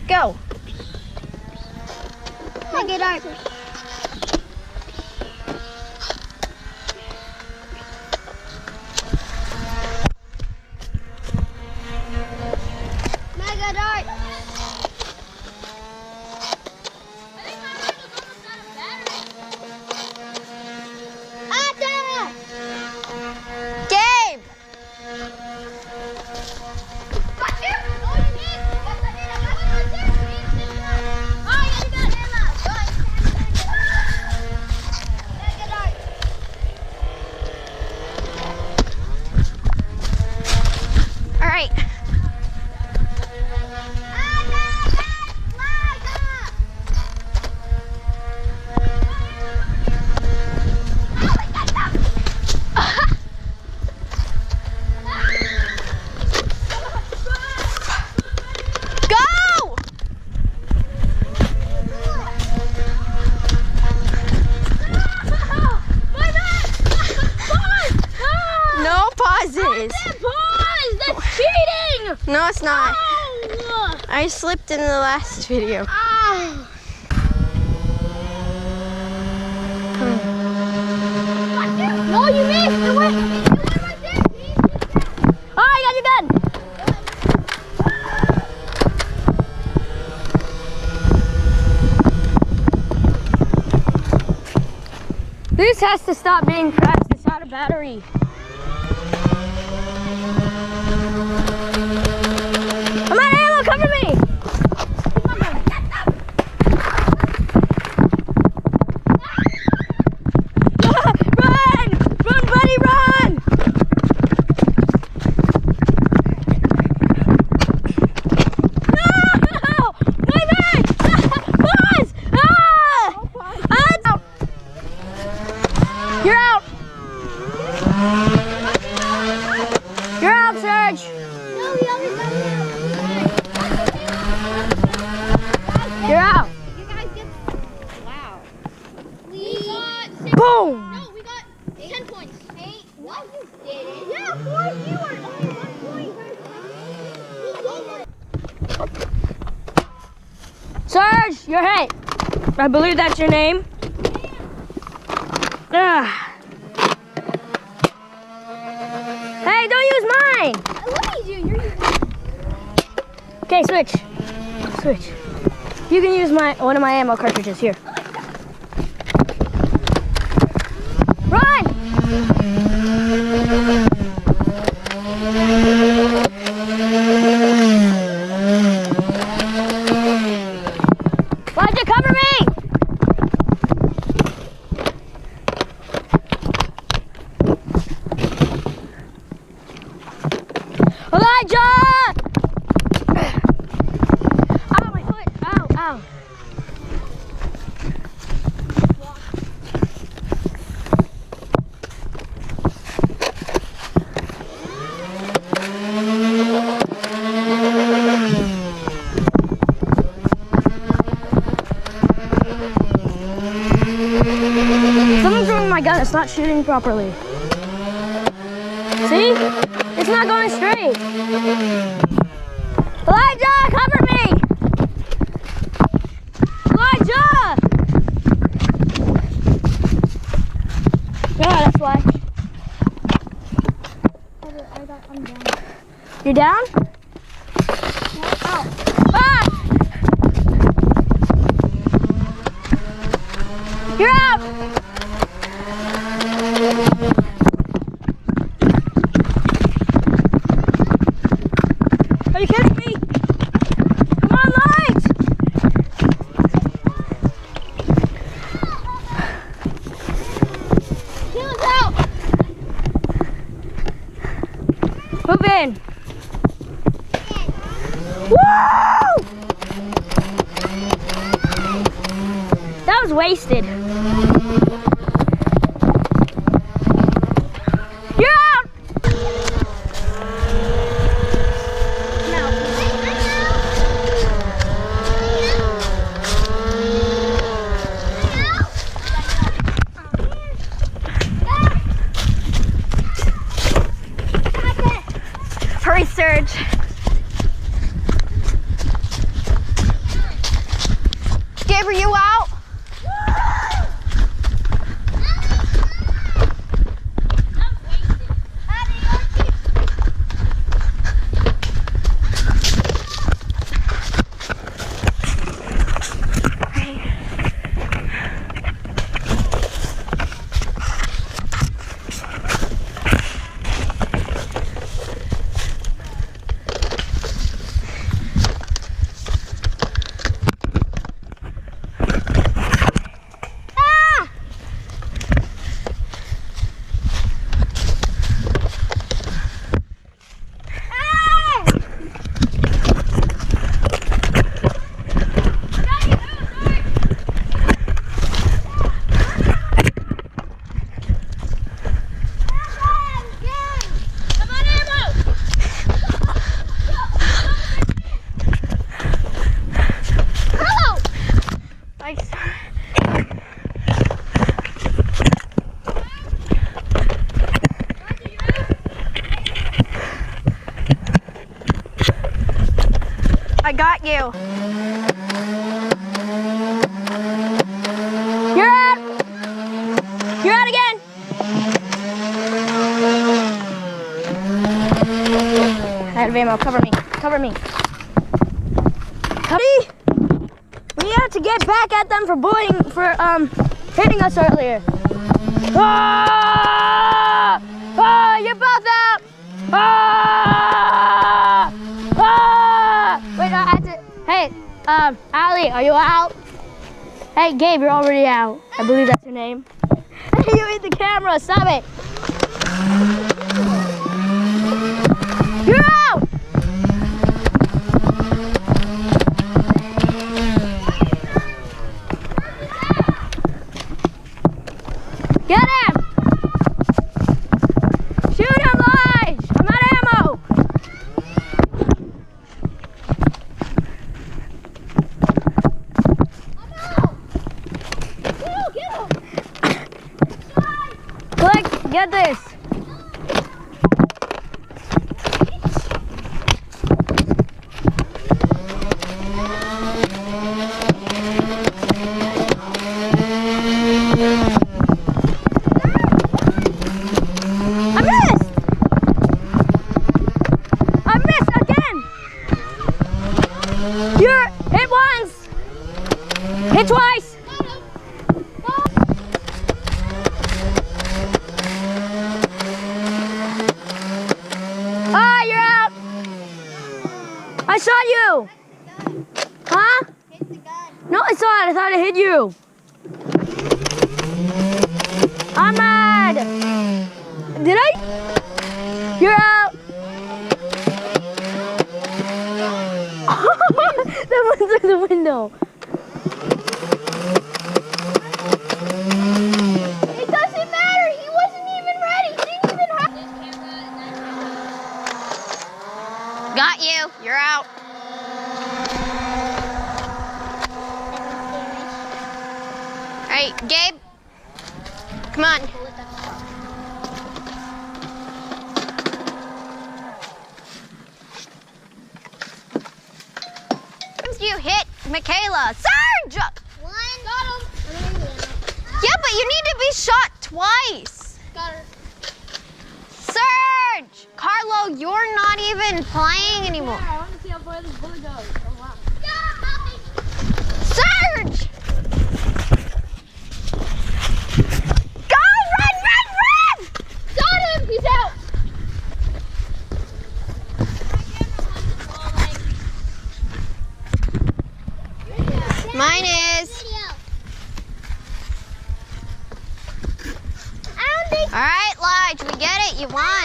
Go. Make it dark. Mega dark. Gabe. All right. Go! No pauses. That's cheating! No, it's not. Oh. I slipped in the last video. Ah. No, you missed! It went right there! Oh, I got your gun! This has to stop being crashed. It's out of battery. I'm out of ammo, cover me! Run! Run, buddy, run! No! My bad! Pause! Ah! You're out! You're out, Serge! You're out! You guys get. Wow. We got 6. Boom! No, we got 10 points. 8. No, you didn't. Yeah, 4 you were only 1 point. Serge, you're hit. I believe that's your name. Hey, don't use mine. What are you? Okay, switch. Switch. You can use one of my ammo cartridges here. Run! Elijah, cover me! Elijah! Ow, my foot! Ow, ow. Someone's throwing my gun. It's not shooting properly. See? It's not going straight. Elijah, cover me! Elijah! Yeah, that's why. I'm down. You're down? Ow. Ah! You're out! Are you kidding me? Come on, Light! Kill us out! Move in. Woo! That was wasted. You're out! Hurry, Serge. Gabe, are you out? I got you. You're out. You're out again. Out of ammo. Cover me. Cover me. Cuddy, we have to get back at them for hitting us earlier. Ah! Ah! You're both out. Ah! Ah! Wait, I have to. Hey, Allie, are you out? Hey, Gabe, you're already out. I believe that's your name. Hey, you hit the camera. Stop it. You're out. Get him. Shoot him, Lige. I'm out of ammo. Click, get this. I missed again. You're hit once. Hit twice. Ah, you're out. I saw you. Huh? Hit the gun. No, I saw it. I thought it hit you. I'm mad. Did I? You're out. That went through the window. It doesn't matter. He wasn't even ready. He didn't even have. Got you. You're out. All right, Gabe. Come on. You hit Michaela. Surge! One. Got him. Yeah, but you need to be shot twice. Got her. Surge! Carlo, you're not even playing anymore. I want to see how far this bullet goes. Oh, wow. Surge! Go! Run, run, run! Got him. He's out. Mine is. I don't think. All right, Lige, we get it. You won.